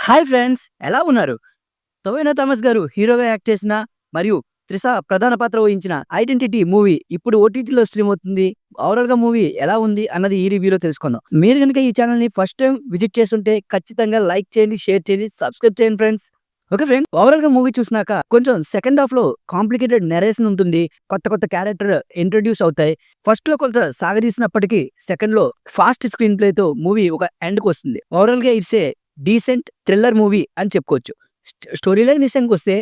Hi friends, ఎలా ఉన్నారు? Tovino Thomas గారు హీరోగా యాక్ట్ చేసిన మరియు త్రిష ప్రధాన పాత్ర వహించిన 'ఐడెంటిటీ' మూవీ ఇప్పుడు ఓటీటీలో స్ట్రీమ్ అవుతుంది. ఓవరాల్‌గా మూవీ ఎలా ఉంది అన్నది ఈ రివ్యూలో తెలుసుకుందాం. మీరు గనుక ఈ ఛానెల్‌ని ఫస్ట్ టైమ్ విజిట్ చేసుంటే ఖచ్చితంగా లైక్ చేయండి, షేర్ చేయండి, సబ్స్క్రైబ్ చేయండి ఫ్రెండ్స్. ఓకే ఫ్రెండ్స్, ఓవరాల్‌గా మూవీ చూసినాక కొంచెం సెకండ్ హాఫ్‌లో కాంప్లికేటెడ్ నరేషన్ ఉంటుంది. కొత్త కొత్త క్యారెక్టర్ ఇంట్రొడ్యూస్ అవుతాయి. ఫస్ట్‌లో కొంత సాగదీసినప్పటికీ సెకండ్‌లో ఫాస్ట్ స్క్రీన్ ప్లేతో మూవీ ఒక ఎండ్‌కొస్తుంది. ఓవరాల్‌గా it's a decent thriller movie అని చెప్పుకోవచ్చు. స్టోరీ లైన్ విషయానికొస్తే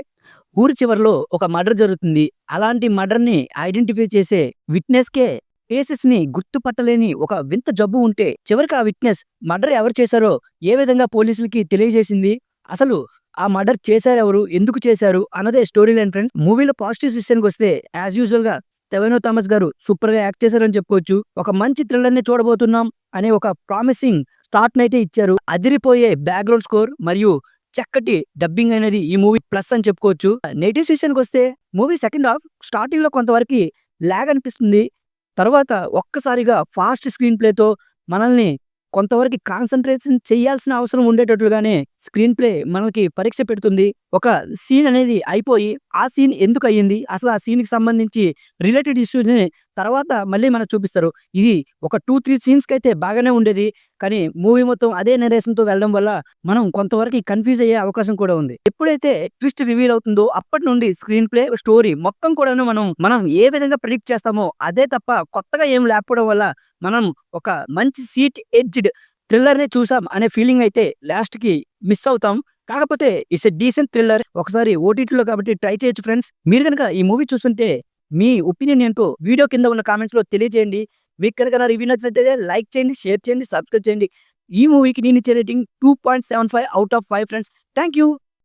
ఊరి చివరలో ఒక మర్డర్ జరుగుతుంది. అలాంటి మర్డర్‌ని ఐడెంటిఫై చేసే విట్నెస్‌కే ఫేసెస్‌ని గుర్తుపట్టలేని ఒక వింత జబ్బు ఉంటే, చివరికి ఆ విట్నెస్ మర్డర్ ఎవరు చేశారో ఏ విధంగా పోలీసులకి తెలియజేసింది. అసలు ఆ మర్డర్ చేశారెవరు? ఎందుకు చేశారు? అన్నదే స్టోరీ లైన్ ఫ్రెండ్స్. మూవీలో పాజిటివ్స్ విషయానికొస్తే యాస్ యూజువల్‌గా టొవినో థామస్ గారు సూపర్‌గా యాక్ట్ చేశారని చెప్పుకోవచ్చు. ఒక మంచి థ్రిల్లర్‌ని చూడబోతున్నాం అనే ఒక ప్రామిసింగ్ స్టార్ట్‌నైతే ఇచ్చారు. అదిరిపోయే బ్యాక్‌గ్రౌండ్ స్కోర్ మరియు చక్కటి డబ్బింగ్ అనేది ఈ మూవీ ప్లస్ అని చెప్పుకోవచ్చు. నెగెటివ్స్ విషయానికొస్తే మూవీ సెకండ్ హాఫ్ స్టార్టింగ్‌లో కొంతవరకి లాగ్ అనిపిస్తుంది. తర్వాత ఒక్కసారిగా ఫాస్ట్ స్క్రీన్ ప్లేతో మనల్ని కొంతవరకు కాన్సంట్రేషన్ చేయాల్సిన అవసరం ఉండేటట్లుగానే స్క్రీన్ ప్లే మనకి పరీక్ష పెడుతుంది. ఒక సీన్ అనేది అయిపోయి, ఆ సీన్ ఎందుకయ్యింది? అసలు ఆ సీన్‌కి సంబంధించి రిలేటెడ్ ఇష్యూస్‌ని తర్వాత మళ్ళీ మనకు చూపిస్తారు. ఇది ఒక 2, 3 సీన్స్‌కైతే బాగానే ఉండేది. కానీ మూవీ మొత్తం అదే నరేషన్‌తో వెళ్ళడం వల్ల మనం కొంతవరకు కన్‌ఫ్యూజ్ అయ్యే అవకాశం కూడా ఉంది. ఎప్పుడైతే ట్విస్ట్ రివీల్ అవుతుందో అప్పటి నుండి స్క్రీన్ ప్లే, స్టోరీ మొత్తం కూడాను మనం ఏ విధంగా ప్రెడిక్ట్ చేస్తామో అదే తప్ప కొత్తగా ఏం లేకపోవడం వల్ల మనం ఒక మంచి సీట్ ఎడ్జ్డ్ థ్రిల్లర్‌నే చూసాం అనే ఫీలింగ్ అయితే లాస్ట్‌కి మిస్ అవుతాం. కాకపోతే ఇట్స్ ఎ డీసెంట్ థ్రిల్లర్. ఒకసారి ఓటీటీలో కాబట్టి ట్రై చేయొచ్చు ఫ్రెండ్స్. మీరు గనుక ఈ మూవీ చూస్తుంటే మీ ఒపీనియన్ ఏంటో వీడియో కింద ఉన్న కామెంట్స్‌లో తెలియజేయండి. మీకు గనుక నా రివ్యూ నచ్చినట్లయితే లైక్ చేయండి, షేర్ చేయండి, సబ్స్క్రైబ్ చేయండి. ఈ మూవీకి నేనిచ్చే rating 2.75 out of 5 friends. Thank you.